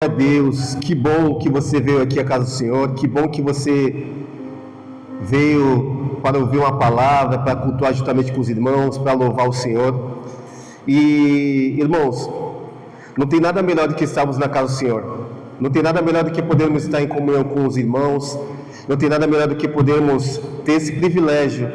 a Deus, que bom que você veio aqui à casa do Senhor, que bom que você veio para ouvir uma palavra, para cultuar juntamente com os irmãos, para louvar o Senhor. E, irmãos, não tem nada melhor do que estarmos na casa do Senhor, não tem nada melhor do que podermos estar em comunhão com os irmãos, não tem nada melhor do que podermos ter esse privilégio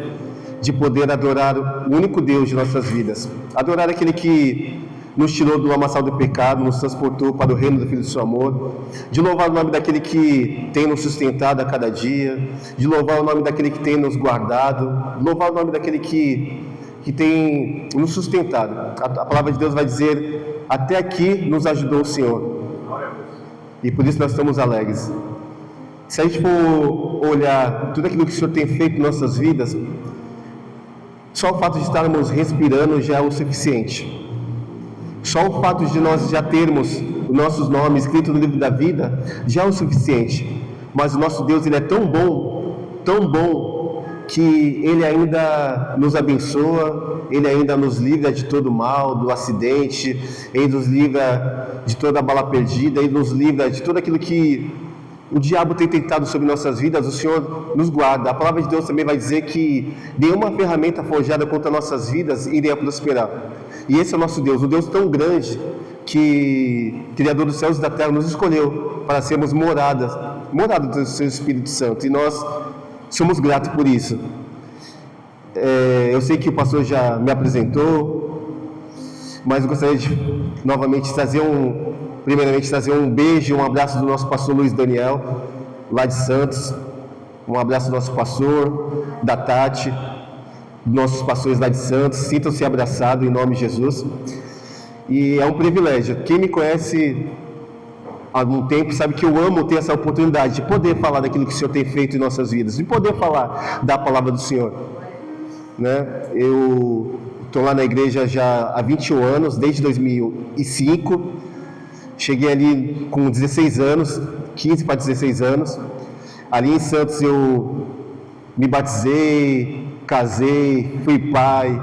de poder adorar o único Deus de nossas vidas, adorar aquele que nos tirou do lamaçal do pecado, nos transportou para o reino do Filho do seu amor, de louvar o nome daquele que tem nos sustentado a cada dia, de louvar o nome daquele que tem nos guardado, de louvar o nome daquele que tem nos sustentado. A palavra de Deus vai dizer: até aqui nos ajudou o Senhor, e por isso nós estamos alegres. Se a gente for olhar tudo aquilo que o Senhor tem feito em nossas vidas, só o fato de estarmos respirando já é o suficiente. Só o fato de nós já termos os nossos nomes escritos no livro da vida já é o suficiente. Mas o nosso Deus, Ele é tão bom, que Ele ainda nos abençoa, Ele ainda nos livra de todo mal, do acidente, Ele nos livra de toda a bala perdida, Ele nos livra de tudo aquilo que o diabo tem tentado sobre nossas vidas. O Senhor nos guarda. A palavra de Deus também vai dizer que nenhuma ferramenta forjada contra nossas vidas iria prosperar. E esse é o nosso Deus, um Deus tão grande que, Criador dos céus e da terra, nos escolheu para sermos morada do seu Espírito Santo, e nós somos gratos por isso. Eu sei que o pastor já me apresentou, mas eu gostaria de novamente trazer um beijo, um abraço do nosso pastor Luiz Daniel, lá de Santos, um abraço do nosso pastor, da Tati, nossos pastores lá de Santos. Sintam-se abraçados em nome de Jesus. E é um privilégio. Quem me conhece há algum tempo sabe que eu amo ter essa oportunidade de poder falar daquilo que o Senhor tem feito em nossas vidas, de poder falar da palavra do Senhor, né? Eu estou lá na igreja já há 21 anos, desde 2005. Cheguei ali com 16 anos, 15 para 16 anos. Ali em Santos eu me batizei, casei, fui pai.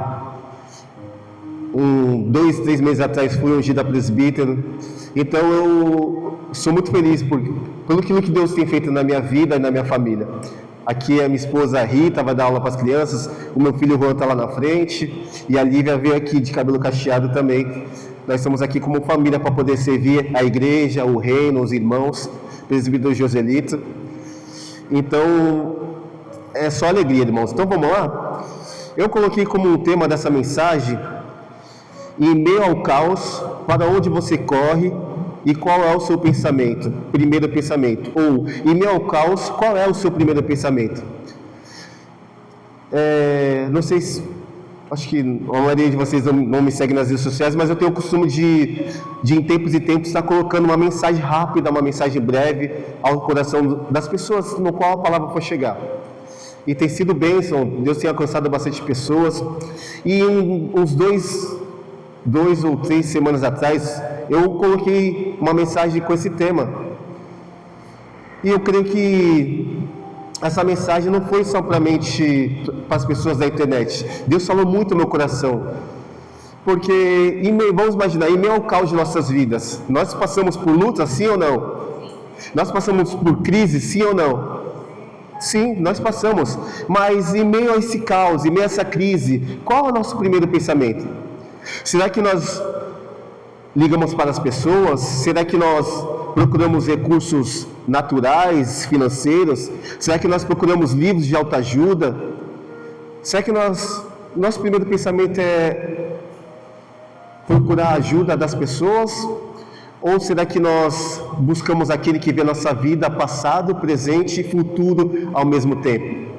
2, 3 meses atrás fui ungido a presbítero. Então eu sou muito feliz pelo que Deus tem feito na minha vida e na minha família. Aqui a minha esposa Rita vai dar aula para as crianças, o meu filho Juan está lá na frente, e a Lívia veio aqui de cabelo cacheado também. Nós estamos aqui como família para poder servir a igreja, o reino, os irmãos, presbítero Joselito. Então é só alegria, irmãos. Então vamos lá? Eu coloquei como um tema dessa mensagem: em meio ao caos, para onde você corre e qual é o seu pensamento? Primeiro pensamento. Ou, em meio ao caos, qual é o seu primeiro pensamento? Não sei se... Acho que a maioria de vocês não me segue nas redes sociais, mas eu tenho o costume de em tempos e tempos estar colocando uma mensagem rápida, uma mensagem breve ao coração das pessoas no qual a palavra for chegar. E tem sido bênção, Deus tem alcançado bastante pessoas. E uns dois ou 3 semanas atrás, eu coloquei uma mensagem com esse tema. E eu creio que essa mensagem não foi somente para as pessoas da internet. Deus falou muito no meu coração. Porque, vamos imaginar, em meio ao caos de nossas vidas, nós passamos por luta, sim ou não? Nós passamos por crise, sim ou não? Sim, nós passamos. Mas em meio a esse caos, em meio a essa crise, qual é o nosso primeiro pensamento? Será que nós ligamos para as pessoas? Será que nós procuramos recursos naturais, financeiros? Será que nós procuramos livros de autoajuda? Será que nosso primeiro pensamento é procurar a ajuda das pessoas? Ou será que nós buscamos aquele que vê nossa vida, passado, presente e futuro ao mesmo tempo?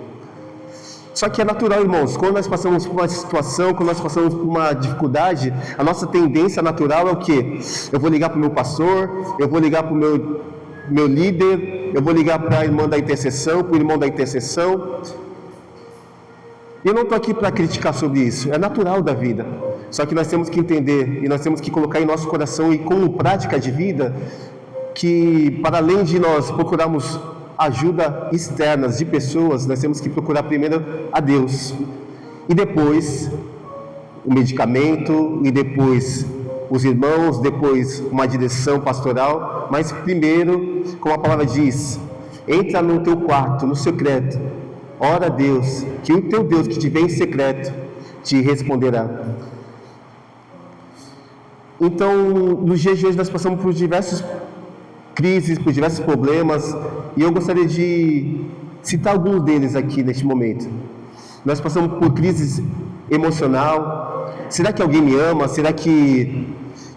Só que é natural, irmãos, quando nós passamos por uma situação, quando nós passamos por uma dificuldade, a nossa tendência natural é o quê? Eu vou ligar para o meu pastor, eu vou ligar para o meu líder, eu vou ligar para a irmã da intercessão, para o irmão da intercessão. Eu não estou aqui para criticar sobre isso, é natural da vida. Só que nós temos que entender e nós temos que colocar em nosso coração e como prática de vida, que para além de nós procurarmos ajuda externas de pessoas, nós temos que procurar primeiro a Deus, e depois o medicamento, e depois os irmãos, depois uma direção pastoral, mas primeiro, como a palavra diz, entra no teu quarto, no secreto, ora a Deus, que o teu Deus que te vê em secreto te responderá. Então, nos dias de hoje nós passamos por diversas crises, por diversos problemas, e eu gostaria de citar alguns deles aqui neste momento. Nós passamos por crise emocional. Será que alguém me ama? Será que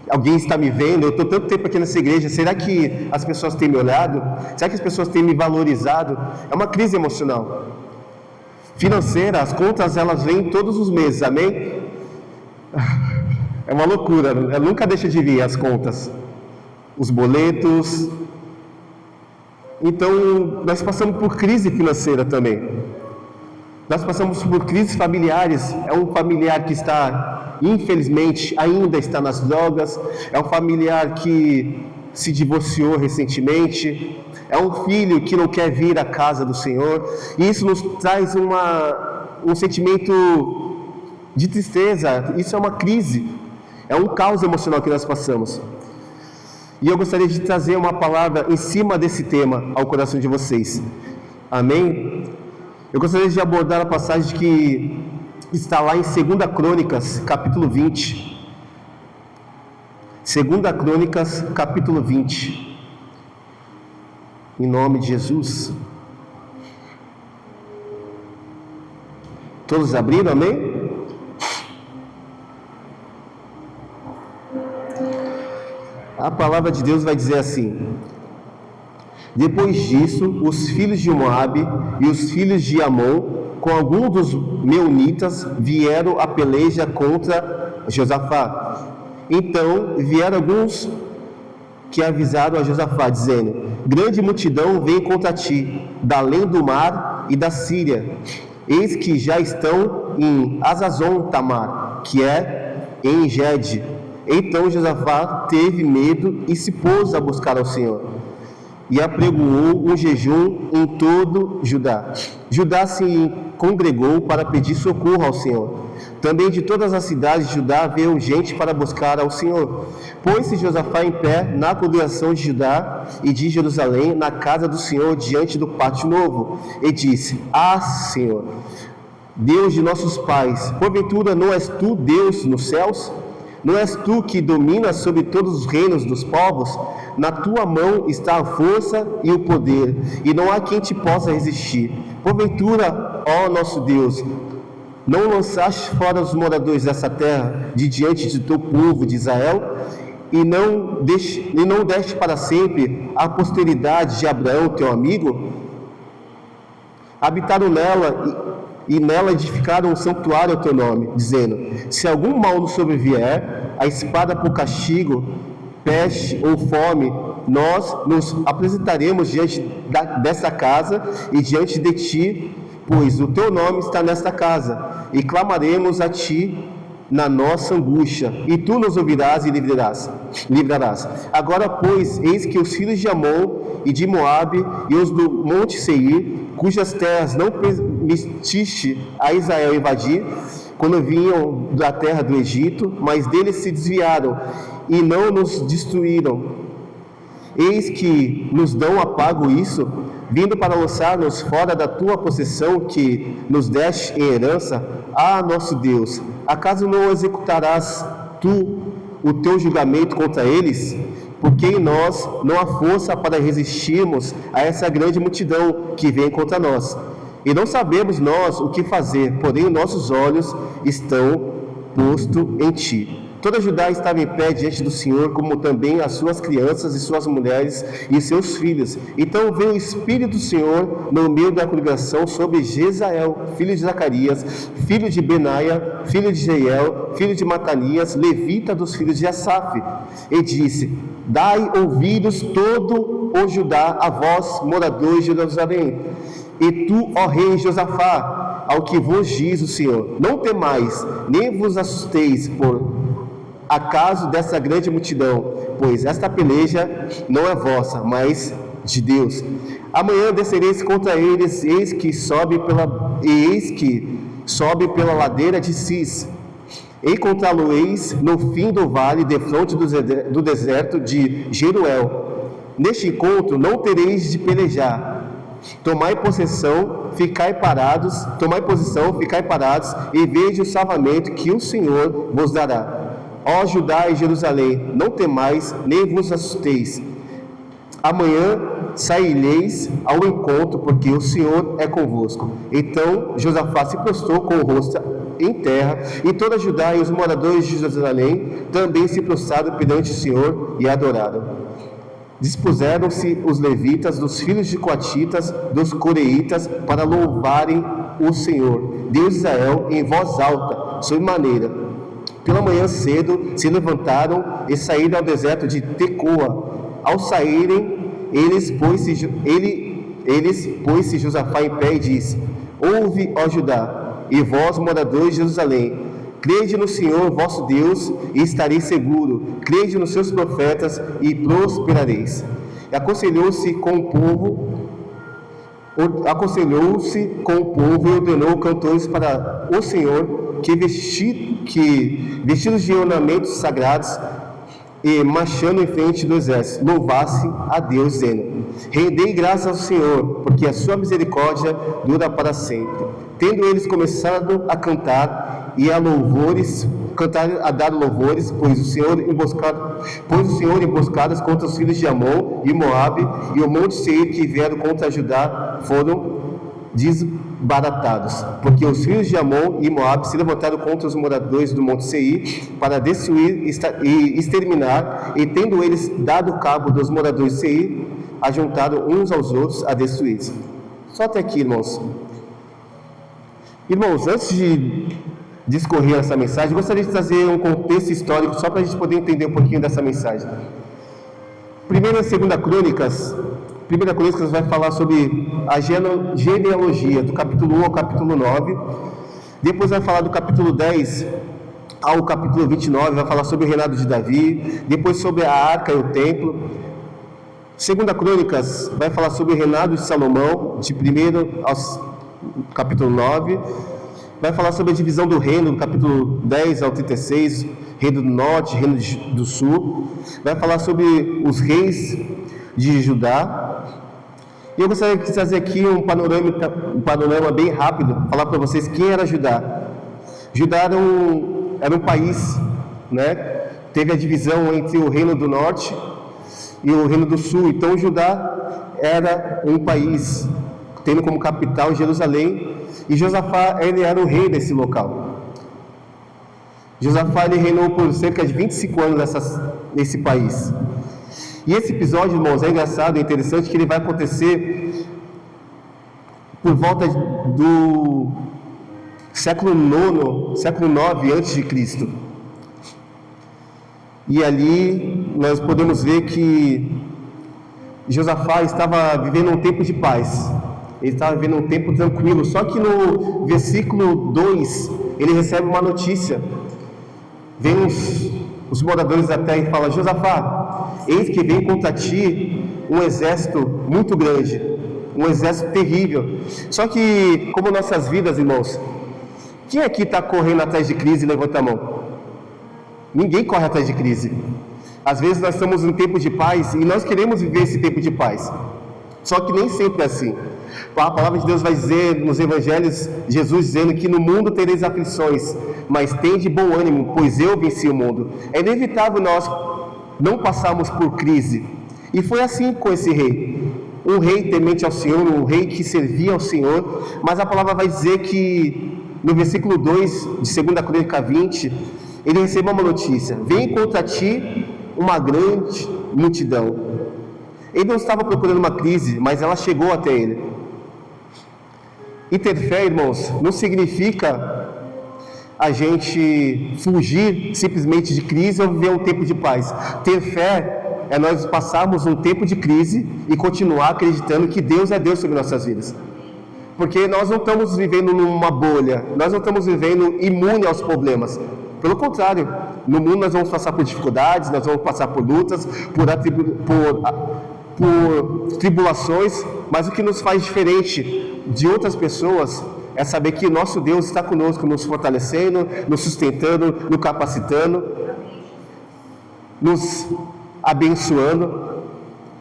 alguém está me vendo? Eu estou tanto tempo aqui nessa igreja, será que as pessoas têm me olhado? Será que as pessoas têm me valorizado? É uma crise emocional. Financeira, as contas elas vêm todos os meses, amém? É uma loucura, nunca deixa de vir as contas, os boletos. Então, nós passamos por crise financeira também. Nós passamos por crises familiares. É um familiar que está, infelizmente, ainda está nas drogas. É um familiar que se divorciou recentemente. É um filho que não quer vir à casa do Senhor. E isso nos traz um sentimento de tristeza. Isso é uma crise. É um caos emocional que nós passamos. E eu gostaria de trazer uma palavra em cima desse tema ao coração de vocês. Amém? Eu gostaria de abordar a passagem que está lá em 2 Crônicas, capítulo 20. 2 Crônicas, capítulo 20. Em nome de Jesus. Todos abriram, amém? A palavra de Deus vai dizer assim: depois disso, os filhos de Moabe e os filhos de Amon, com alguns dos meunitas, vieram a peleja contra Josafá. Então vieram alguns que avisaram a Josafá, dizendo: grande multidão vem contra ti, da além do mar e da Síria. Eis que já estão em Azazon Tamar, que é em Gede. Então Josafá teve medo e se pôs a buscar ao Senhor. E apregoou um jejum em todo Judá. Judá se congregou para pedir socorro ao Senhor. Também de todas as cidades de Judá veio gente para buscar ao Senhor. Pôs-se Josafá em pé na congregação de Judá e de Jerusalém, na casa do Senhor, diante do pátio novo, e disse: Ah, Senhor, Deus de nossos pais, porventura não és tu Deus nos céus? Não és tu que dominas sobre todos os reinos dos povos? Na tua mão está a força e o poder, e não há quem te possa resistir. Porventura, ó nosso Deus, não lançaste fora os moradores dessa terra de diante de teu povo de Israel? E não deste para sempre a posteridade de Abraão, teu amigo? Habitaram nela e nela edificaram um santuário ao teu nome, dizendo: se algum mal nos sobrevier, a espada por castigo, peste ou fome, nós nos apresentaremos diante desta casa e diante de ti, pois o teu nome está nesta casa, e clamaremos a ti na nossa angústia, e tu nos ouvirás e livrarás. Agora, pois, eis que os filhos de Amon e de Moabe e os do monte Seir, cujas terras não permitiste a Israel invadir, quando vinham da terra do Egito, mas deles se desviaram e não nos destruíram. Eis que nos dão a pago isso, vindo para lançar-nos fora da tua possessão que nos deste em herança. Ah, nosso Deus, acaso não executarás tu o teu julgamento contra eles? Porque em nós não há força para resistirmos a essa grande multidão que vem contra nós. E não sabemos nós o que fazer, porém nossos olhos estão postos em ti. Toda Judá estava em pé diante do Senhor, como também as suas crianças e suas mulheres e seus filhos. Então veio o Espírito do Senhor no meio da congregação sobre Jezael, filho de Zacarias, filho de Benaia, filho de Jeiel, filho de Matanias, levita dos filhos de Asaf. E disse: dai ouvidos todo o Judá, a vós, moradores de Jerusalém. E tu, ó rei Josafá, ao que vos diz o Senhor: não temais, nem vos assusteis por acaso dessa grande multidão, pois esta peleja não é vossa, mas de Deus. Amanhã descereis contra eles, eis que sobe pela ladeira de Cis. Encontrá-lo-eis no fim do vale, defronte do deserto de Jeruel. Neste encontro não tereis de pelejar. Tomai posição, ficai parados, e veja o salvamento que o Senhor vos dará. Ó Judá e Jerusalém, não temais, nem vos assusteis. Amanhã saireis ao encontro, porque o Senhor é convosco. Então Josafá se prostrou com o rosto em terra, e toda Judá e os moradores de Jerusalém também se prostraram perante o Senhor e adoraram. Dispuseram-se os levitas, dos filhos de coatitas, dos coreitas, para louvarem o Senhor, Deus de Israel, em voz alta, sobremaneira. Pela manhã cedo se levantaram e saíram ao deserto de Tecoa. Ao saírem, pôs-se Josafá em pé e disse: Ouve, ó Judá, e vós, moradores de Jerusalém, crede no Senhor vosso Deus e estareis seguro, crede nos seus profetas e prosperareis. Aconselhou-se com o povo e ordenou cantores para o Senhor que vestidos de ornamentos sagrados e marchando em frente do exército, louvassem a Deus, dizendo: Rendei graças ao Senhor, porque a sua misericórdia dura para sempre. Tendo eles começado a cantar e a dar louvores, pois o Senhor emboscadas contra os filhos de Amon e Moabe, e o monte Seir que vieram contra Judá foram desbaratados, porque os filhos de Amon e Moabe se levantaram contra os moradores do monte Seir para destruir e exterminar, e tendo eles dado cabo dos moradores de Seir, ajuntaram uns aos outros a destruir. Só até aqui, irmãos. Irmãos, antes de discorrer essa mensagem, gostaria de trazer um contexto histórico só para a gente poder entender um pouquinho dessa mensagem. Primeira e Segunda Crônicas vai falar sobre a genealogia, do capítulo 1 ao capítulo 9. Depois vai falar do capítulo 10 ao capítulo 29, vai falar sobre o reinado de Davi. Depois sobre a arca e o templo. Segunda Crônicas vai falar sobre o reinado de Salomão, de 1 ao capítulo 9. Vai falar sobre a divisão do reino, do capítulo 10 ao 36, reino do norte, reino do sul. Vai falar sobre os reis de Judá. E eu gostaria de trazer aqui um panorama bem rápido, falar para vocês quem era Judá. Judá era um país, né? Teve a divisão entre o reino do norte e o reino do sul. Então Judá era um país, tendo como capital Jerusalém, e Josafá, ele era o rei desse local. Josafá, ele reinou por cerca de 25 anos nesse país. E esse episódio, irmãos, é engraçado, é interessante, que ele vai acontecer por volta do século IX a.C. E ali nós podemos ver que Josafá estava vivendo um tempo de paz. Ele estava vivendo um tempo tranquilo. Só que no versículo 2, ele recebe uma notícia. Vem os moradores da terra e falam: Josafá, eis que vem contra ti um exército muito grande, um exército terrível. Só que, como nossas vidas, irmãos, quem aqui está correndo atrás de crise? Levanta a mão. Ninguém corre atrás de crise. Às vezes nós estamos em tempo de paz e nós queremos viver esse tempo de paz. Só que nem sempre é assim. A palavra de Deus vai dizer nos evangelhos, Jesus dizendo que no mundo tereis aflições, mas tende bom ânimo, pois eu venci o mundo. É inevitável nós não passarmos por crise. E foi assim com esse rei. Um rei temente ao Senhor, um rei que servia ao Senhor. Mas a palavra vai dizer que no versículo 2 de 2 Crônica 20, ele recebeu uma notícia: vem contra ti uma grande multidão. Ele não estava procurando uma crise, mas ela chegou até ele. E ter fé, irmãos, não significa a gente fugir simplesmente de crise ou viver um tempo de paz. Ter fé é nós passarmos um tempo de crise e continuar acreditando que Deus é Deus sobre nossas vidas. Porque nós não estamos vivendo numa bolha, nós não estamos vivendo imune aos problemas. Pelo contrário, no mundo nós vamos passar por dificuldades, nós vamos passar por lutas, por tribulações, mas o que nos faz diferente de outras pessoas é saber que nosso Deus está conosco, nos fortalecendo, nos sustentando, nos capacitando, nos abençoando.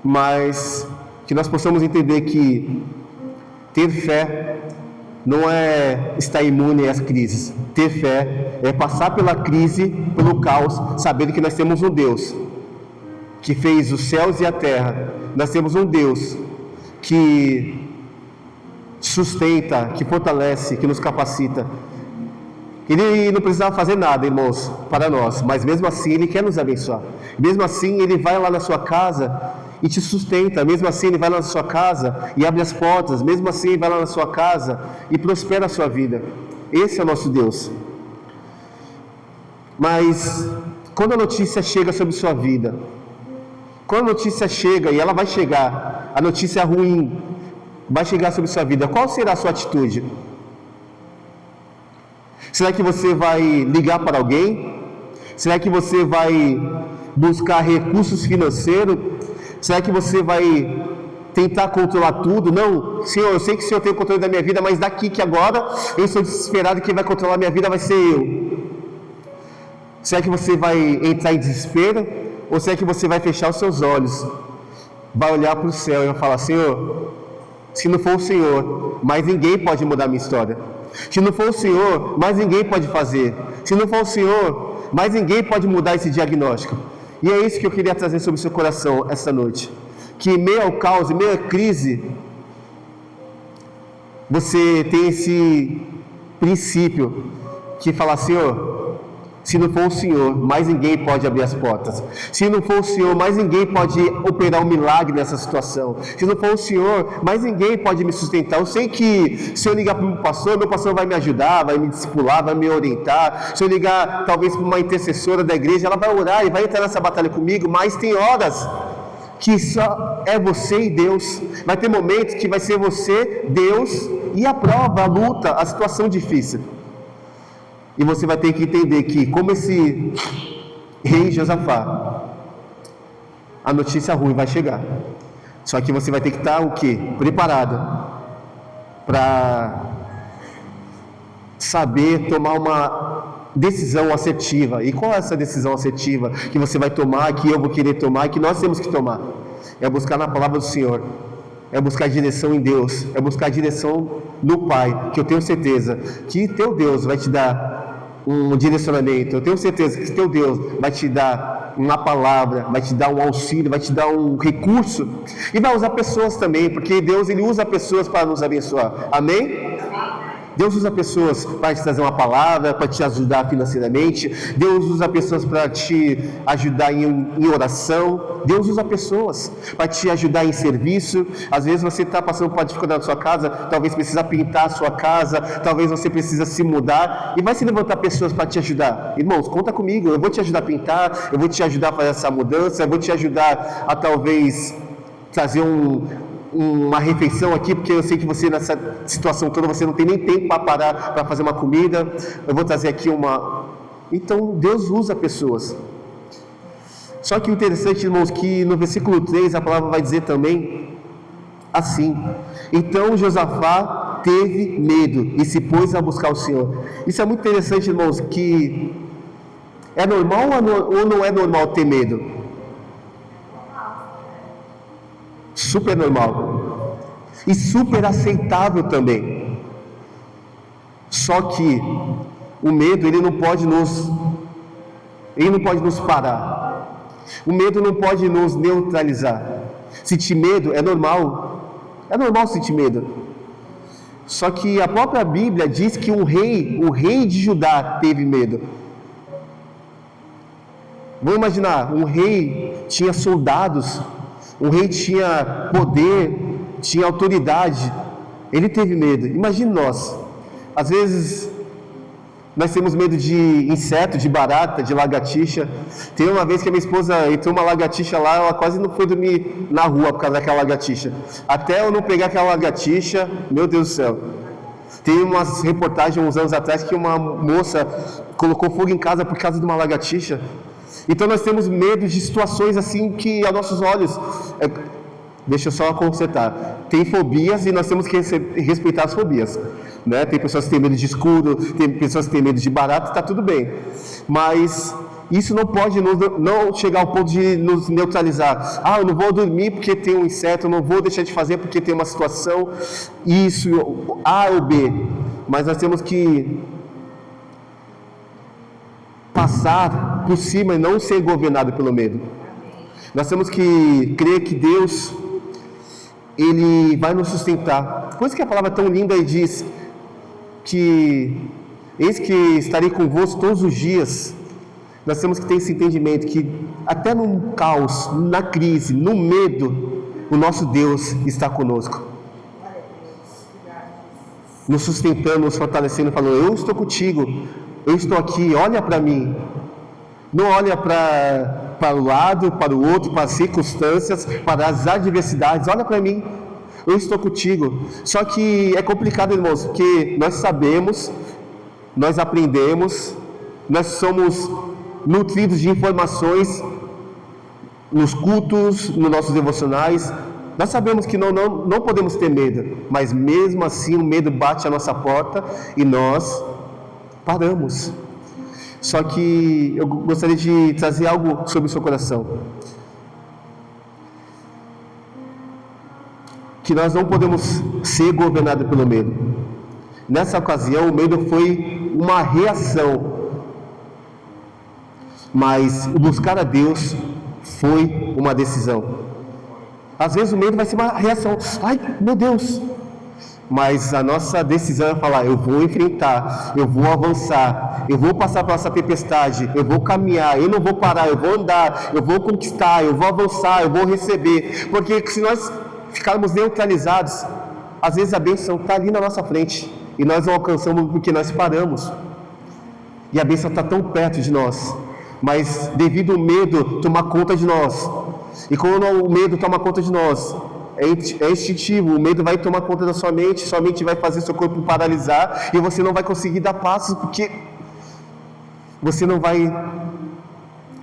mas que nós possamos entender que ter fé não é estar imune às crises. Ter fé é passar pela crise, pelo caos, sabendo que nós temos um Deus que fez os céus e a terra. Nós temos um Deus que sustenta, que fortalece, que nos capacita. Ele não precisava fazer nada, irmãos, para nós, mas mesmo assim Ele quer nos abençoar. Mesmo assim Ele vai lá na sua casa e te sustenta. Mesmo assim Ele vai lá na sua casa e abre as portas. Mesmo assim Ele vai lá na sua casa e prospera a sua vida. Esse é o nosso Deus. Mas quando a notícia chega sobre sua vida, quando a notícia chega, e ela vai chegar, a notícia ruim vai chegar sobre sua vida, qual será a sua atitude? Será que você vai ligar para alguém? Será que você vai buscar recursos financeiros? Será que você vai tentar controlar tudo? Não, Senhor, eu sei que o Senhor tem o controle da minha vida, mas daqui que agora eu sou desesperado, quem vai controlar a minha vida vai ser eu. Será que você vai entrar em desespero? Ou será que você vai fechar os seus olhos, vai olhar para o céu e vai falar: Senhor, se não for o Senhor, mais ninguém pode mudar a minha história. Se não for o Senhor, mais ninguém pode fazer. Se não for o Senhor, mais ninguém pode mudar esse diagnóstico. E é isso que eu queria trazer sobre o seu coração essa noite. Que em meio ao caos, em meio à crise, você tem esse princípio que fala: Senhor, se não for o Senhor, mais ninguém pode abrir as portas. Se não for o Senhor, mais ninguém pode operar um milagre nessa situação. Se não for o Senhor, mais ninguém pode me sustentar. Eu sei que se eu ligar para o meu pastor vai me ajudar, vai me discipular, vai me orientar. Se eu ligar talvez para uma intercessora da igreja, ela vai orar e vai entrar nessa batalha comigo. Mas tem horas que só é você e Deus. Vai ter momentos que vai ser você, Deus e a prova, a luta, a situação difícil. E você vai ter que entender que, como esse rei Josafá, a notícia ruim vai chegar. Só que você vai ter que estar o quê? Preparado para saber tomar uma decisão assertiva. E qual é essa decisão assertiva que você vai tomar, que eu vou querer tomar, que nós temos que tomar? É buscar na palavra do Senhor. É buscar direção em Deus. É buscar direção no Pai, que eu tenho certeza que teu Deus vai te dar um direcionamento. Eu tenho certeza que teu Deus vai te dar uma palavra, vai te dar um auxílio, vai te dar um recurso, e vai usar pessoas também, porque Deus, Ele usa pessoas para nos abençoar. Amém? Deus usa pessoas para te trazer uma palavra, para te ajudar financeiramente. Deus usa pessoas para te ajudar em oração. Deus usa pessoas para te ajudar em serviço. Às vezes você está passando por uma dificuldade na sua casa, talvez precisa pintar a sua casa, talvez você precisa se mudar, e vai se levantar pessoas para te ajudar. Irmãos, conta comigo, eu vou te ajudar a pintar, eu vou te ajudar a fazer essa mudança, eu vou te ajudar a talvez trazer uma refeição aqui, porque eu sei que você nessa situação toda, você não tem nem tempo para parar para fazer uma comida. Eu vou trazer aqui uma... Então Deus usa pessoas. Só que o interessante, irmãos, que no versículo 3 a palavra vai dizer também assim: então Josafá teve medo e se pôs a buscar o Senhor. Isso é muito interessante, irmãos, que é normal ou não é normal ter medo? Super normal e super aceitável também. Só que o medo, ele não pode nos parar. O medo não pode nos neutralizar. Sentir medo é normal sentir medo. Só que a própria Bíblia diz que o rei de Judá teve medo. Vamos imaginar, um rei tinha soldados, um rei tinha poder, tinha autoridade, ele teve medo. Imagine nós, às vezes nós temos medo de inseto, de barata, de lagartixa. Tem uma vez que a minha esposa entrou uma lagartixa lá, ela quase não foi dormir na rua por causa daquela lagartixa. Até eu não pegar aquela lagartixa, meu Deus do céu. Tem umas reportagens uns anos atrás que uma moça colocou fogo em casa por causa de uma lagartixa. Então nós temos medo de situações assim que aos nossos olhos... Deixa eu só consertar. Tem fobias e nós temos que respeitar as fobias, né? Tem pessoas que têm medo de escuro, tem pessoas que têm medo de barata, está tudo bem. Mas isso não pode não chegar ao ponto de nos neutralizar. Ah, eu não vou dormir porque tem um inseto, eu não vou deixar de fazer porque tem uma situação, isso, A ou B. Mas nós temos que passar por cima e não ser governado pelo medo. Nós temos que crer que Deus, Ele vai nos sustentar. Por isso que a palavra tão linda diz que eis que estarei convosco todos os dias. Nós temos que ter esse entendimento que até no caos, na crise, no medo, o nosso Deus está conosco, nos sustentando, nos fortalecendo, falando: eu estou contigo, eu estou aqui, olha para mim. Não olha para o lado, para o outro, para as circunstâncias, para as adversidades. Olha para mim, eu estou contigo. Só que é complicado, irmãos, porque nós sabemos, nós aprendemos, nós somos nutridos de informações nos cultos, nos nossos devocionais. Nós sabemos que não podemos ter medo, mas mesmo assim o medo bate à nossa porta e nós paramos. Só que eu gostaria de trazer algo sobre o seu coração. Que nós não podemos ser governados pelo medo. Nessa ocasião, o medo foi uma reação. Mas o buscar a Deus foi uma decisão. Às vezes o medo vai ser uma reação. Ai, meu Deus! Mas a nossa decisão é falar: eu vou enfrentar, eu vou avançar, eu vou passar por essa tempestade, eu vou caminhar, eu não vou parar, eu vou andar, eu vou conquistar, eu vou avançar, eu vou receber. Porque se nós ficarmos neutralizados, às vezes a bênção está ali na nossa frente e nós não alcançamos porque nós paramos. E a bênção está tão perto de nós, mas devido ao medo tomar conta de nós. E quando o medo toma conta de nós, é instintivo, o medo vai tomar conta da sua mente vai fazer seu corpo paralisar e você não vai conseguir dar passos porque você não vai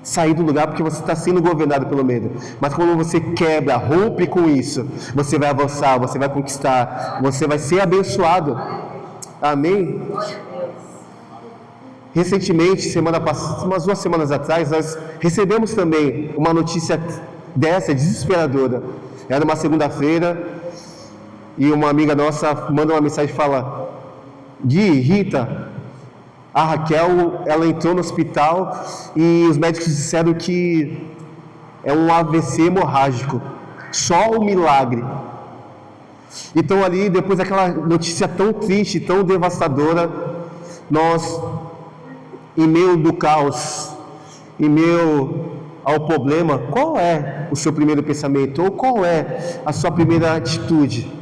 sair do lugar porque você está sendo governado pelo medo. Mas quando você quebra, rompe com isso, você vai avançar, você vai conquistar, você vai ser abençoado. Amém? Recentemente, umas 2 semanas atrás, nós recebemos também uma notícia dessa, desesperadora. Era uma segunda-feira e uma amiga nossa manda uma mensagem e fala: Gui, Rita, a Raquel, ela entrou no hospital e os médicos disseram que é um AVC hemorrágico, só um milagre. Então ali, depois daquela notícia tão triste, tão devastadora, nós, em meio do caos, em meio ao problema, qual é o seu primeiro pensamento? Ou qual é a sua primeira atitude?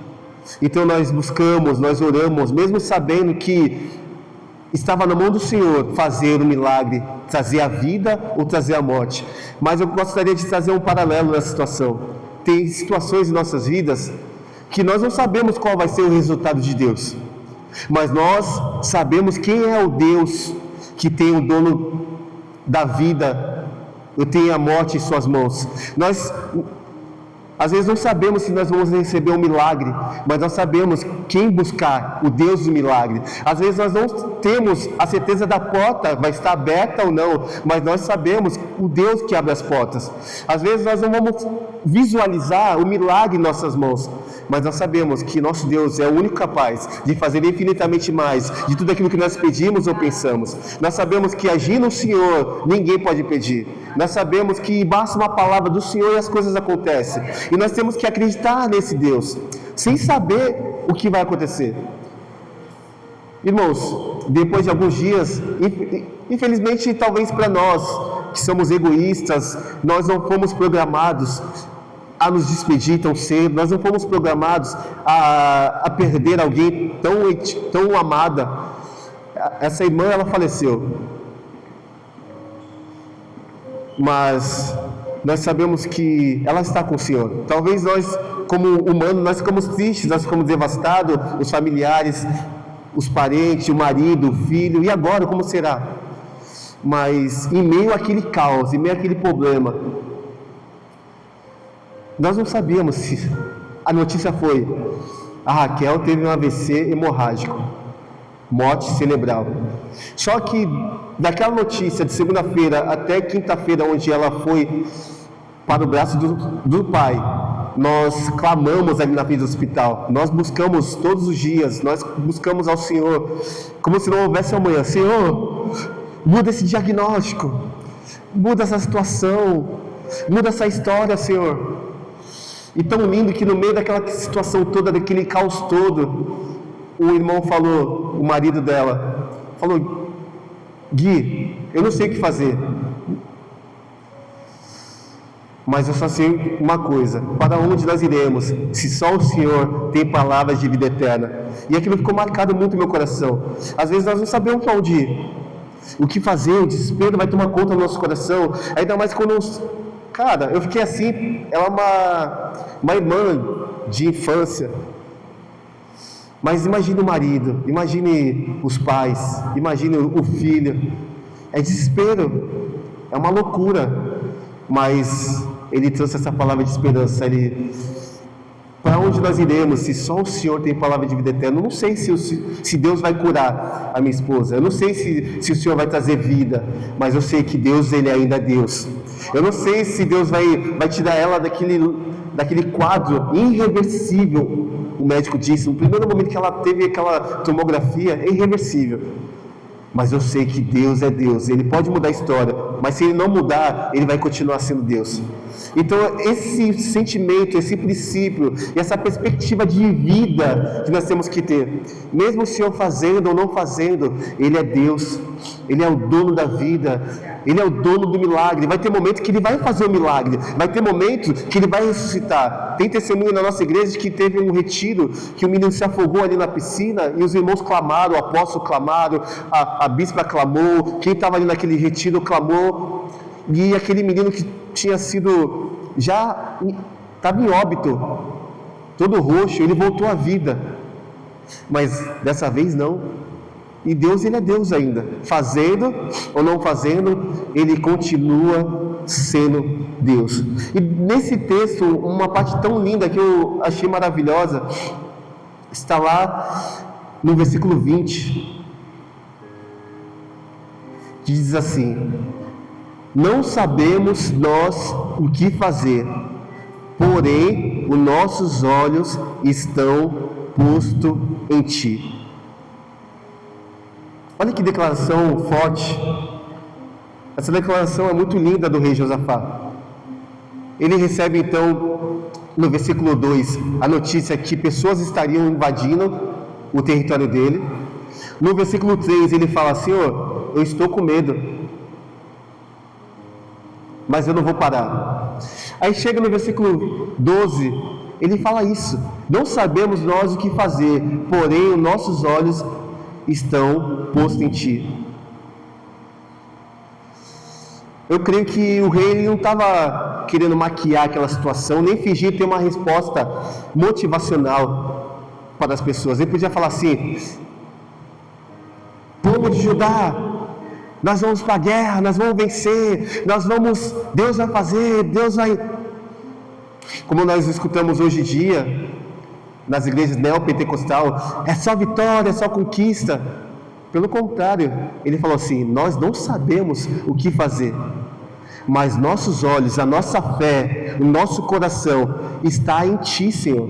Então nós buscamos, nós oramos, mesmo sabendo que estava na mão do Senhor fazer o milagre, trazer a vida ou trazer a morte. Mas eu gostaria de trazer um paralelo nessa situação. Tem situações em nossas vidas que nós não sabemos qual vai ser o resultado de Deus, mas nós sabemos quem é o Deus que tem o dono da vida. Eu tenho a morte em suas mãos. Nós, às vezes, não sabemos se nós vamos receber um milagre, mas nós sabemos quem buscar, o Deus do milagre. Às vezes nós não temos a certeza da porta vai estar aberta ou não, mas nós sabemos o Deus que abre as portas. Às vezes nós não vamos visualizar o milagre em nossas mãos, mas nós sabemos que nosso Deus é o único capaz de fazer infinitamente mais de tudo aquilo que nós pedimos ou pensamos. Nós sabemos que agindo o Senhor, ninguém pode pedir. Nós sabemos que basta uma palavra do Senhor e as coisas acontecem. E nós temos que acreditar nesse Deus, sem saber o que vai acontecer. Irmãos, depois de alguns dias, infelizmente, talvez para nós, que somos egoístas, nós não fomos programados a nos despedir tão cedo, nós não fomos programados a perder alguém tão amada. Essa irmã, ela faleceu, mas nós sabemos que ela está com o Senhor. Talvez nós, como humanos, nós ficamos tristes, nós ficamos devastados, os familiares, os parentes, o marido, o filho, e agora como será? Mas em meio àquele caos, em meio àquele problema, nós não sabíamos se a notícia foi: a Raquel teve um AVC hemorrágico. morte cerebral. Só que daquela notícia de segunda-feira até quinta-feira, onde ela foi para o braço do pai, nós clamamos ali na frente do hospital, nós buscamos todos os dias, nós buscamos ao Senhor, como se não houvesse amanhã. Senhor, muda esse diagnóstico, muda essa situação, muda essa história, Senhor. E tão lindo que no meio daquela situação toda, daquele caos todo, o irmão falou, o marido dela, falou: Gui, eu não sei o que fazer, mas eu só sei uma coisa: para onde nós iremos, se só o Senhor tem palavras de vida eterna? E aquilo ficou marcado muito no meu coração. Às vezes nós não sabemos para onde ir, o que fazer, o desespero vai tomar conta do nosso coração, ainda mais quando cara, eu fiquei assim. Ela é uma irmã de infância, mas imagine o marido, imagine os pais, imagine o filho. É desespero, é uma loucura, mas ele trouxe essa palavra de esperança. Para onde nós iremos, se só o Senhor tem palavra de vida eterna? Eu não sei se Deus vai curar a minha esposa, eu não sei se o Senhor vai trazer vida, mas eu sei que Deus, Ele ainda é Deus. Eu não sei se Deus vai tirar ela daquele quadro irreversível. O médico disse, no primeiro momento que ela teve aquela tomografia, é irreversível. Mas eu sei que Deus é Deus, Ele pode mudar a história, mas se Ele não mudar, Ele vai continuar sendo Deus. Então esse sentimento, esse princípio e essa perspectiva de vida que nós temos que ter, mesmo o Senhor fazendo ou não fazendo, Ele é Deus, Ele é o dono da vida, Ele é o dono do milagre. Vai ter momento que Ele vai fazer o milagre, vai ter momento que Ele vai ressuscitar. Tem testemunho na nossa igreja que teve um retiro, que o menino se afogou ali na piscina e os irmãos clamaram, o apóstolo clamaram, a bispa clamou, quem estava ali naquele retiro clamou, e aquele menino que tinha sido, já estava em óbito, todo roxo, ele voltou à vida, mas dessa vez não. E Deus, Ele é Deus ainda, fazendo ou não fazendo, Ele continua sendo Deus. E nesse texto, uma parte tão linda que eu achei maravilhosa, está lá no versículo 20, que diz assim: não sabemos nós o que fazer, porém os nossos olhos estão postos em Ti. Olha que declaração forte. Essa declaração é muito linda do rei Josafá. Ele recebe então, no versículo 2, a notícia que pessoas estariam invadindo o território dele. No versículo 3 ele fala: Senhor, eu estou com medo, mas eu não vou parar. Aí chega no versículo 12, ele fala isso: não sabemos nós o que fazer, porém os nossos olhos estão postos em Ti. Eu creio que o rei não estava querendo maquiar aquela situação, nem fingir ter uma resposta motivacional para as pessoas. Ele podia falar assim: povo de Judá, nós vamos para a guerra, nós vamos vencer, Deus vai fazer, Deus vai... Como nós escutamos hoje em dia nas igrejas neopentecostal, é só vitória, é só conquista. Pelo contrário, ele falou assim: nós não sabemos o que fazer, mas nossos olhos, a nossa fé, o nosso coração está em Ti, Senhor.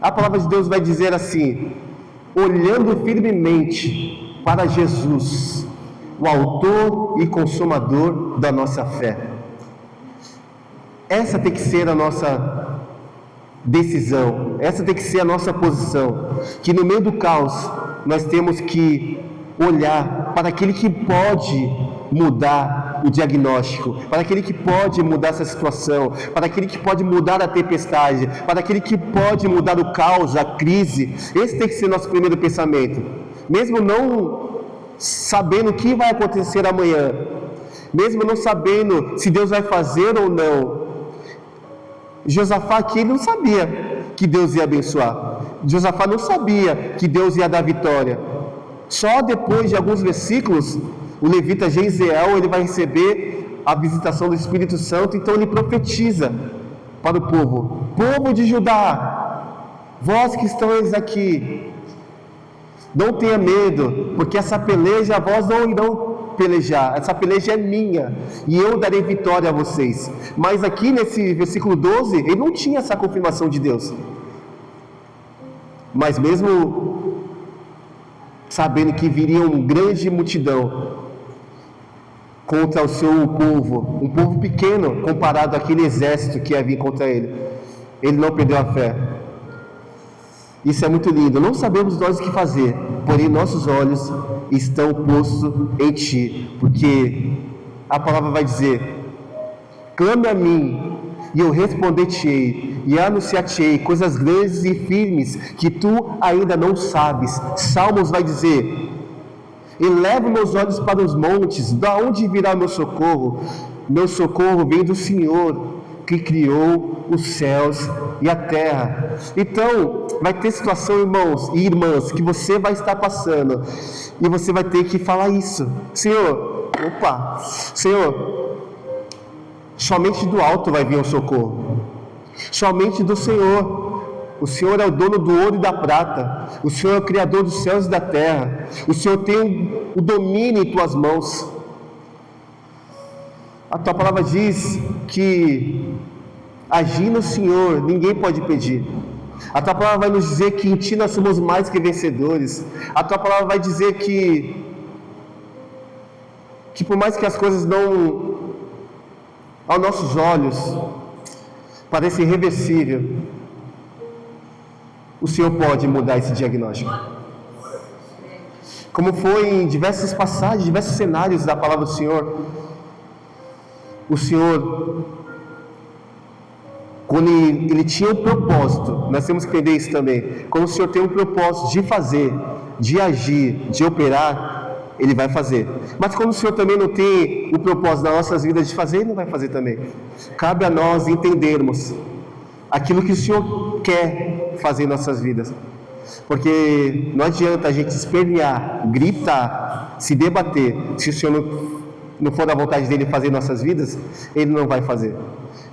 A palavra de Deus vai dizer assim: olhando firmemente para Jesus, o autor e consumador da nossa fé. Essa tem que ser a nossa decisão, essa tem que ser a nossa posição, que no meio do caos nós temos que olhar para aquele que pode mudar o diagnóstico, para aquele que pode mudar essa situação, para aquele que pode mudar a tempestade, para aquele que pode mudar o caos, a crise. Esse tem que ser nosso primeiro pensamento, mesmo não sabendo o que vai acontecer amanhã, mesmo não sabendo se Deus vai fazer ou não. Josafá aqui não sabia que Deus ia abençoar, Josafá não sabia que Deus ia dar vitória. Só depois de alguns versículos, o levita Geisel, ele vai receber a visitação do Espírito Santo. Então ele profetiza para o povo: povo de Judá, vós que estáis aqui, Não tenha medo, porque essa peleja vós não irão pelejar, essa peleja é minha, e eu darei vitória a vocês. Mas aqui nesse versículo 12, ele não tinha essa confirmação de Deus. Mas mesmo sabendo que viria uma grande multidão contra o seu povo, um povo pequeno comparado àquele exército que ia vir contra ele, ele não perdeu a fé. Isso é muito lindo. Não sabemos nós o que fazer, porém nossos olhos estão postos em Ti, porque a palavra vai dizer: clame a mim e eu responder-te-ei e anunciar-te-ei coisas grandes e firmes que tu ainda não sabes. Salmos vai dizer: elevo meus olhos para os montes, da onde virá meu socorro? Meu socorro vem do Senhor, que criou os céus e a terra. Então, vai ter situação, irmãos e irmãs, que você vai estar passando, e você vai ter que falar isso: Senhor, Senhor, somente do alto vai vir o socorro, somente do Senhor. O Senhor é o dono do ouro e da prata, o Senhor é o Criador dos céus e da terra, o Senhor tem o domínio em tuas mãos. A tua palavra diz que agir no Senhor ninguém pode pedir. A tua palavra vai nos dizer que em Ti nós somos mais que vencedores. A tua palavra vai dizer que por mais que as coisas não, aos nossos olhos, pareçam irreversíveis, o Senhor pode mudar esse diagnóstico. Como foi em diversas passagens, diversos cenários da palavra do Senhor, o Senhor, quando ele tinha um propósito, nós temos que entender isso também. Quando o Senhor tem um propósito de fazer, de agir, de operar, Ele vai fazer. Mas quando o Senhor também não tem o propósito nas nossas vidas de fazer, Ele não vai fazer também. Cabe a nós entendermos aquilo que o Senhor quer fazer em nossas vidas. Porque não adianta a gente espernear, gritar, se debater, se o Senhor não for da vontade dele fazer em nossas vidas, Ele não vai fazer.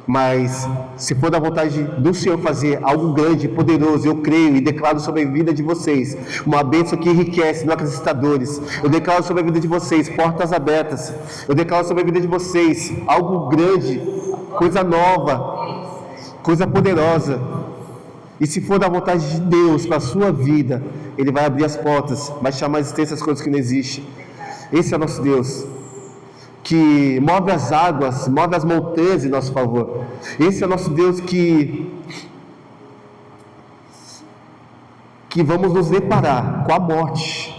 Mas se for da vontade do Senhor fazer algo grande, poderoso, eu creio e declaro sobre a vida de vocês uma bênção que enriquece, não acrescentadores. Eu declaro sobre a vida de vocês portas abertas. Eu declaro sobre a vida de vocês algo grande, coisa nova, coisa poderosa. E se for da vontade de Deus para a sua vida, Ele vai abrir as portas, vai chamar a existência as coisas que não existem. Esse é o nosso Deus, que move as águas, move as montanhas em nosso favor. Esse é o nosso Deus que vamos nos deparar com a morte.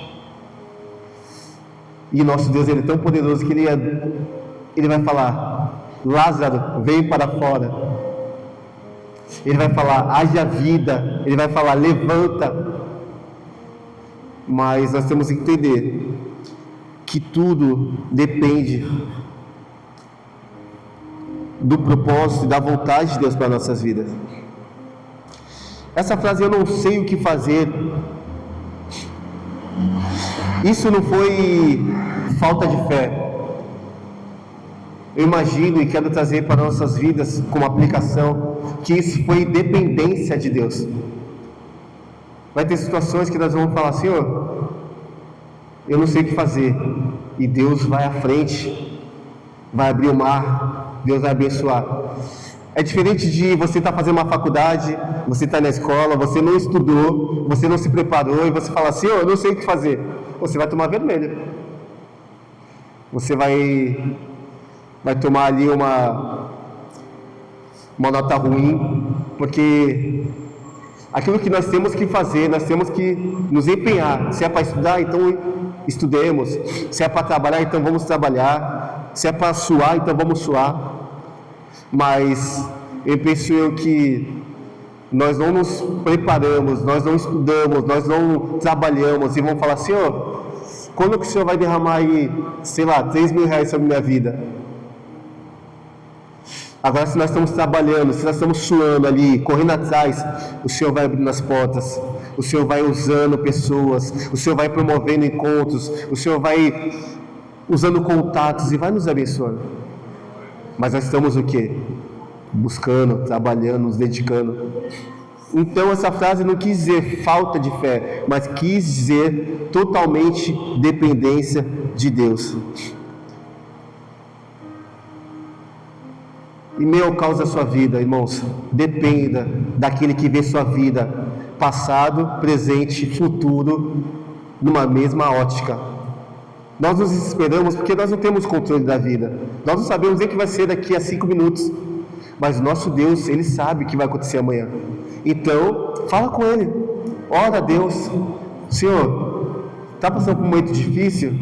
E nosso Deus, Ele é tão poderoso que Ele vai falar: Lázaro, vem para fora. Ele vai falar: haja vida. Ele vai falar: levanta. Mas nós temos que entender que tudo depende do propósito e da vontade de Deus para nossas vidas. Essa frase, eu não sei o que fazer, isso não foi falta de fé. Eu imagino e quero trazer para nossas vidas como aplicação que isso foi dependência de Deus. Vai ter situações que nós vamos falar: Senhor, eu não sei o que fazer, e Deus vai à frente, vai abrir o mar, Deus vai abençoar. É diferente de você estar fazendo uma faculdade, você está na escola, você não estudou, você não se preparou, e você fala: Senhor, eu não sei o que fazer. Você vai tomar vermelho, você vai tomar ali uma nota ruim, porque aquilo que nós temos que fazer, nós temos que nos empenhar. Se é para estudar, então estudemos. Se é para trabalhar, então vamos trabalhar. Se é para suar, então vamos suar. Mas eu penso que nós não nos preparamos, nós não estudamos, nós não trabalhamos e vamos falar: Senhor, quando que o Senhor vai derramar aí, sei lá, 3 mil reais sobre a minha vida? Agora, se nós estamos trabalhando, se nós estamos suando ali, correndo atrás, o Senhor vai abrindo as portas, o Senhor vai usando pessoas, o Senhor vai promovendo encontros, o Senhor vai usando contatos e vai nos abençoando. Mas nós estamos o quê? Buscando, trabalhando, nos dedicando. Então essa frase não quis dizer falta de fé, mas quis dizer totalmente dependência de Deus. Em meio ao caos da sua vida, irmãos, dependa daquele que vê sua vida, passado, presente e futuro, numa mesma ótica. Nós nos desesperamos porque nós não temos controle da vida. Nós não sabemos nem o que vai ser daqui a 5 minutos. Mas o nosso Deus, Ele sabe o que vai acontecer amanhã. Então, fala com Ele. Ora a Deus. Senhor, está passando por um momento difícil?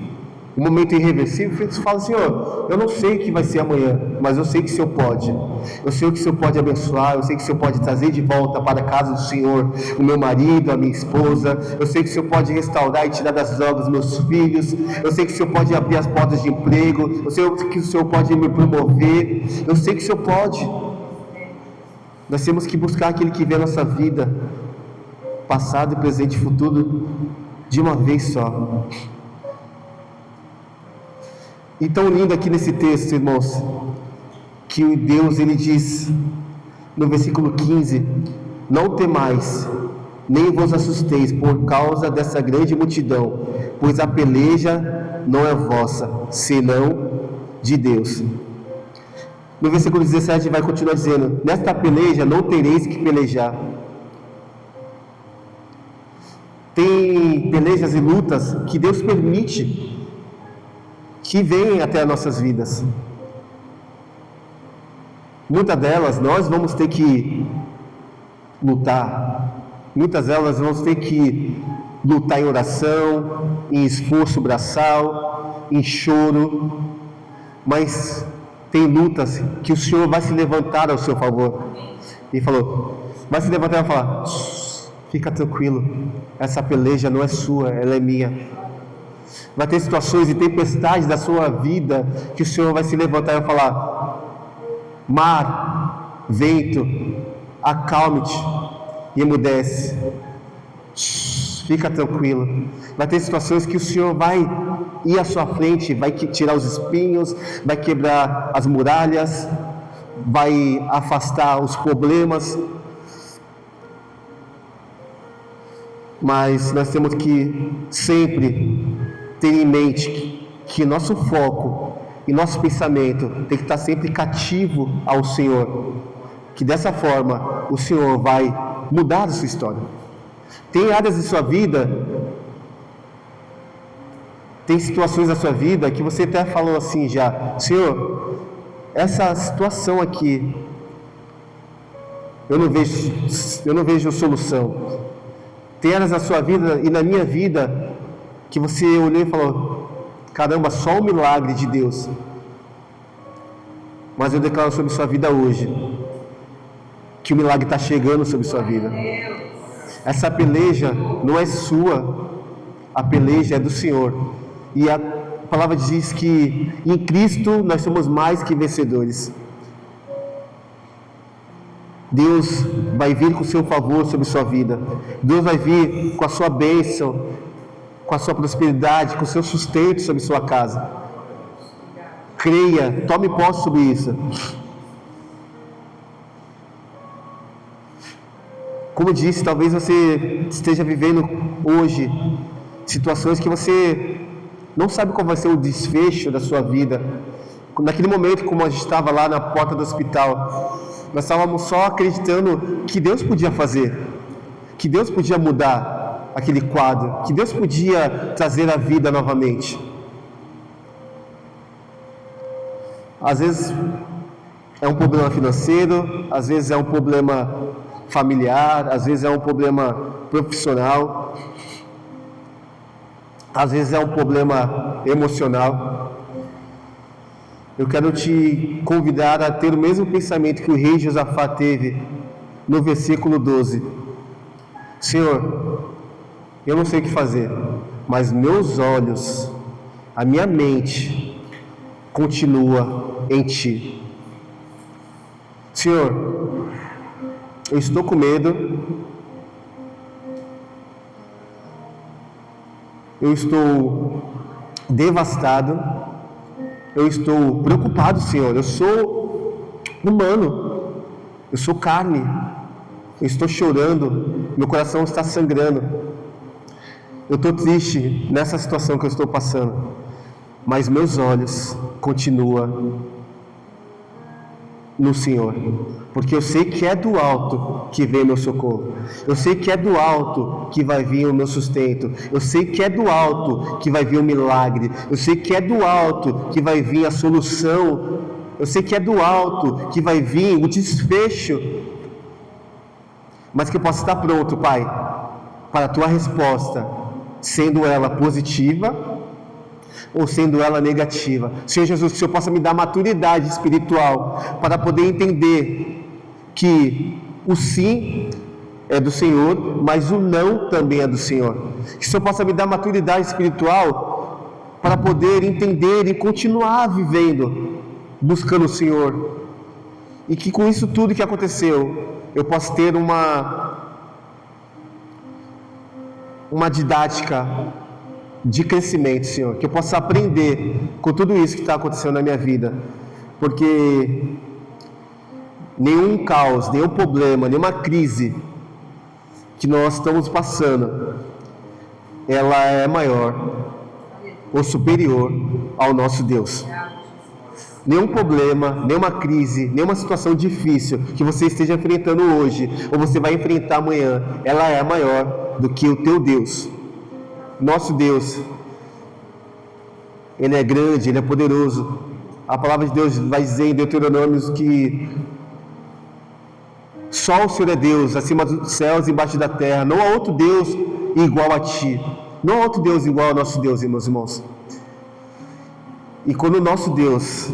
Um momento irreversível? Fala, Senhor, eu não sei o que vai ser amanhã, mas eu sei que o Senhor pode. Eu sei que o Senhor pode abençoar, eu sei que o Senhor pode trazer de volta para a casa do Senhor o meu marido, a minha esposa. Eu sei que o Senhor pode restaurar e tirar das drogas meus filhos. Eu sei que o Senhor pode abrir as portas de emprego. Eu sei que o Senhor pode me promover. Eu sei que o Senhor pode. Nós temos que buscar aquele que vê a nossa vida, passado, presente e futuro, de uma vez só. E tão lindo aqui nesse texto, irmãos, que Deus, Ele diz no versículo 15: não temais, nem vos assusteis por causa dessa grande multidão, pois a peleja não é vossa, senão de Deus. No versículo 17 vai continuar dizendo: nesta peleja não tereis que pelejar. Tem pelejas e lutas que Deus permite que vêm até as nossas vidas. Muitas delas nós vamos ter que lutar. Muitas delas vamos ter que lutar em oração, em esforço braçal, em choro. Mas tem lutas que o Senhor vai se levantar ao seu favor. E falou, vai se levantar e vai falar: fica tranquilo, essa peleja não é sua, ela é minha. Vai ter situações e tempestades da sua vida que o Senhor vai se levantar e vai falar: mar, vento, acalme-te e emudece. Fica tranquilo. Vai ter situações que o Senhor vai ir à sua frente, vai tirar os espinhos, vai quebrar as muralhas, vai afastar os problemas. Mas nós temos que sempre ter em mente que nosso foco e nosso pensamento tem que estar sempre cativo ao Senhor, que dessa forma o Senhor vai mudar a sua história. Tem áreas de sua vida, tem situações da sua vida que você até falou assim já: Senhor, essa situação aqui eu não vejo solução. Tem áreas na sua vida e na minha vida que você olhou e falou: caramba, só um milagre de Deus. Mas eu declaro sobre sua vida hoje que o milagre está chegando sobre sua vida. Essa peleja não é sua, a peleja é do Senhor. E a palavra diz que em Cristo nós somos mais que vencedores. Deus vai vir com o seu favor sobre sua vida. Deus vai vir com a sua bênção, com a sua prosperidade, com o seu sustento sobre sua casa. Creia, tome posse sobre isso. Como disse, talvez você esteja vivendo hoje situações que você não sabe qual vai ser o desfecho da sua vida. Naquele momento, como a gente estava lá na porta do hospital, nós estávamos só acreditando que Deus podia fazer, que Deus podia mudar aquele quadro, que Deus podia trazer a vida novamente. Às vezes é um problema financeiro, às vezes é um problema familiar, às vezes é um problema profissional, às vezes é um problema emocional. Eu quero te convidar a ter o mesmo pensamento que o rei Josafá teve no versículo 12. Senhor, eu não sei o que fazer, mas meus olhos, a minha mente continua em Ti. Senhor, eu estou com medo, eu estou devastado, eu estou preocupado, Senhor. Eu sou humano, eu sou carne, eu estou chorando, meu coração está sangrando, eu estou triste nessa situação que eu estou passando, mas meus olhos continuam no Senhor, porque eu sei que é do alto que vem meu socorro, eu sei que é do alto que vai vir o meu sustento, eu sei que é do alto que vai vir o milagre, eu sei que é do alto que vai vir a solução, eu sei que é do alto que vai vir o desfecho, mas que eu possa estar pronto, Pai, para a Tua resposta, sendo ela positiva ou sendo ela negativa. Senhor Jesus, que o Senhor possa me dar maturidade espiritual para poder entender que o sim é do Senhor, mas o não também é do Senhor. Que o Senhor possa me dar maturidade espiritual para poder entender e continuar vivendo, buscando o Senhor. E que com isso tudo que aconteceu, eu possa ter uma didática de crescimento, Senhor, que eu possa aprender com tudo isso que está acontecendo na minha vida, porque nenhum caos, nenhum problema, nenhuma crise que nós estamos passando, ela é maior ou superior ao nosso Deus. Nenhum problema, nenhuma crise, nenhuma situação difícil que você esteja enfrentando hoje, ou você vai enfrentar amanhã, ela é maior do que o teu Deus. Nosso Deus, Ele é grande, Ele é poderoso. A palavra de Deus vai dizer em Deuteronômio que só o Senhor é Deus, acima dos céus e embaixo da terra. Não há outro Deus igual a Ti. Não há outro Deus igual ao nosso Deus, meus irmãos. E quando o nosso Deus,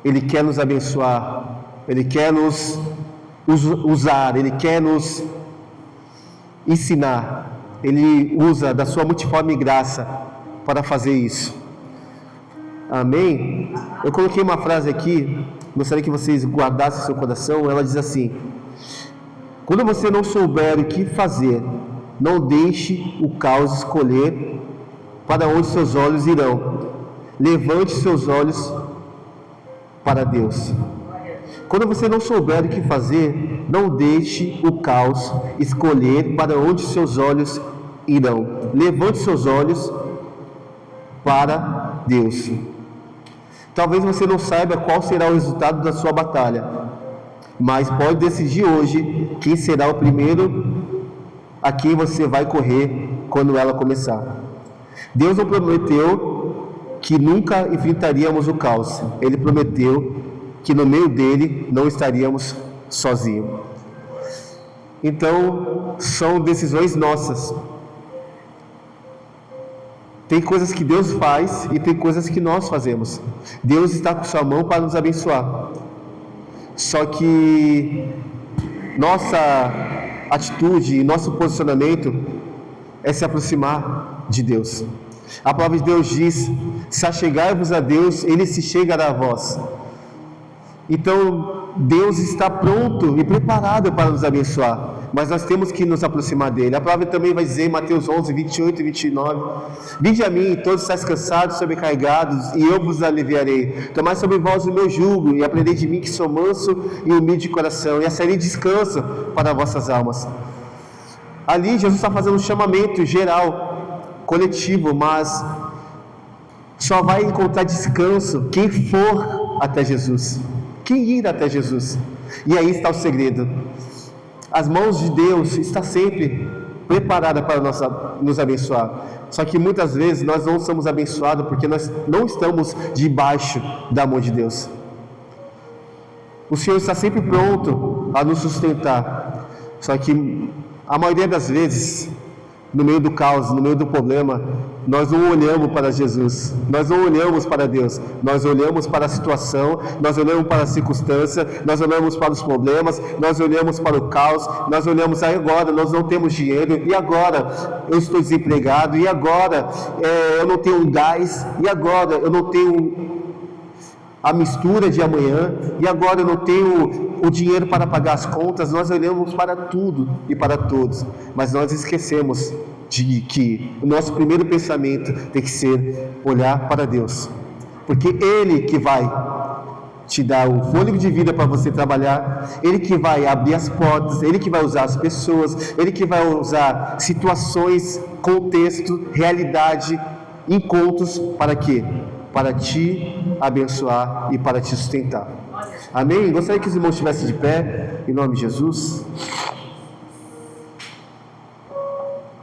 Ele quer nos abençoar, Ele quer nos usar, Ele quer nos ensinar, Ele usa da sua multiforme graça para fazer isso. Amém? Eu coloquei uma frase aqui, gostaria que vocês guardassem no seu coração. Ela diz assim: quando você não souber o que fazer, não deixe o caos escolher para onde seus olhos irão. Levante seus olhos para Deus. Quando você não souber o que fazer, não deixe o caos escolher para onde seus olhos irão. Levante seus olhos para Deus. Talvez você não saiba qual será o resultado da sua batalha, mas pode decidir hoje quem será o primeiro a quem você vai correr quando ela começar. Deus não prometeu que nunca enfrentaríamos o caos. Ele prometeu que no meio dele não estaríamos sozinhos. Então, são decisões nossas. Tem coisas que Deus faz e tem coisas que nós fazemos. Deus está com sua mão para nos abençoar. Só que nossa atitude e nosso posicionamento é se aproximar de Deus. A palavra de Deus diz: se achegai-vos a Deus, Ele se chegará a vós. Então, Deus está pronto e preparado para nos abençoar, mas nós temos que nos aproximar dele. A palavra também vai dizer em Mateus 11, 28 e 29: vinde a mim, todos estáis cansados, sobrecarregados, e eu vos aliviarei. Tomai sobre vós o meu jugo, e aprendei de mim, que sou manso e humilde de coração, e acharei descanso para vossas almas. Ali Jesus está fazendo um chamamento geral, coletivo, mas só vai encontrar descanso quem for até Jesus, quem ir até Jesus. E aí está o segredo. As mãos de Deus estão sempre preparadas para nos abençoar. Só que muitas vezes nós não somos abençoados porque nós não estamos debaixo da mão de Deus. O Senhor está sempre pronto a nos sustentar. Só que a maioria das vezes, no meio do caos, no meio do problema, nós não olhamos para Jesus, nós não olhamos para Deus, nós olhamos para a situação, nós olhamos para a circunstância, nós olhamos para os problemas, nós olhamos para o caos, nós olhamos agora, nós não temos dinheiro, e agora eu estou desempregado, e agora eu não tenho gás, e agora eu não tenho a mistura de amanhã, e agora eu não tenho o dinheiro para pagar as contas. Nós olhamos para tudo e para todos, mas nós esquecemos de que o nosso primeiro pensamento tem que ser olhar para Deus, porque Ele que vai te dá o fôlego de vida para você trabalhar, Ele que vai abrir as portas, Ele que vai usar as pessoas, Ele que vai usar situações, contexto, realidade, encontros, para quê? Para te abençoar e para te sustentar. Amém? Gostaria que os irmãos estivessem de pé, em nome de Jesus.